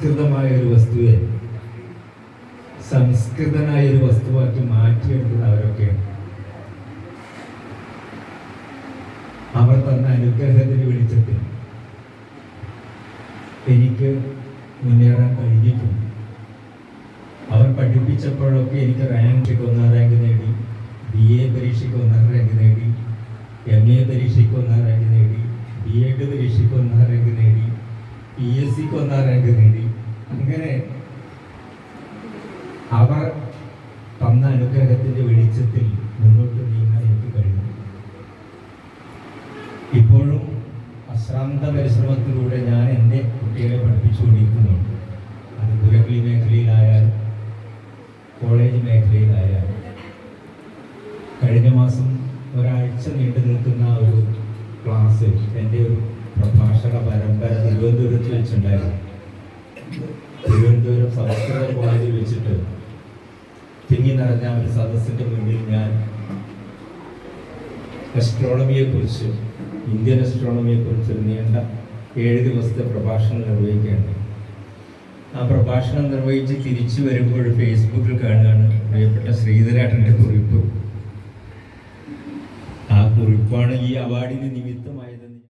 അസംസ്കൃതമായ ഒരു വസ്തുവെ സംസ്കൃതനായ ഒരു വസ്തുവാക്കി മാറ്റിയെടുത്തത് അവരൊക്കെയാണ്. അവർ തന്ന അനുഗ്രഹത്തിന് വെളിച്ചത്തിൽ എനിക്ക് മുന്നേറാൻ കഴിഞ്ഞിട്ടുണ്ട്. അവർ പഠിപ്പിച്ചപ്പോഴൊക്കെ എനിക്ക് റാങ്ക് 1 റാങ്ക് നേടി, BA പരീക്ഷയ്ക്ക് 1 റാങ്ക് നേടി, MA പരീക്ഷയ്ക്ക് 1 റാങ്ക് നേടി, B.Ed പരീക്ഷയ്ക്ക് 1 റാങ്ക് നേടി, PSCക്ക് 1 റാങ്ക് നേടി. അങ്ങനെ അവർ തന്ന അനുഗ്രഹത്തിന്റെ വെളിച്ചത്തിൽ മുന്നോട്ട് നീങ്ങാൻ എനിക്ക് കഴിഞ്ഞു. ഇപ്പോഴും അശ്രാന്ത പരിശ്രമത്തിലൂടെ ഞാൻ എൻ്റെ കുട്ടികളെ പഠിപ്പിച്ചുകൊണ്ടിരിക്കുന്നുണ്ട്. അത് പുരപ്പള്ളി മേഖലയിലായാലും കോളേജ് മേഖലയിലായാലും. കഴിഞ്ഞ മാസം ഒരാഴ്ച നീണ്ടു നിൽക്കുന്ന ഒരു ക്ലാസ്, എൻ്റെ ഒരു പ്രഭാഷണ പരമ്പര തിരുവനന്തപുരത്ത് വെച്ചിട്ടുണ്ടായിരുന്നു. തിരുവനന്തപുരം സംസ്കൃത കോളേജിൽ വെച്ചിട്ട് തിങ്ങി നിറഞ്ഞ ഒരു സദസ്സിൻ്റെ മുന്നിൽ ഞാൻ അസ്ട്രോണമിയെക്കുറിച്ച്, ഇന്ത്യൻ അസ്ട്രോണമിയെക്കുറിച്ച് ഒരു നീണ്ട 7 ദിവസത്തെ പ്രഭാഷണം നിർവഹിക്കുകയുണ്ട്. ആ പ്രഭാഷണം നിർവഹിച്ച് തിരിച്ചു വരുമ്പോൾ ഫേസ്ബുക്കിൽ കാണുകയാണ് പ്രിയപ്പെട്ട ശ്രീധരേട്ടൻ്റെ കുറിപ്പ്. ആ കുറിപ്പാണ് ഈ അവാർഡിന് നിമിത്തമായത്.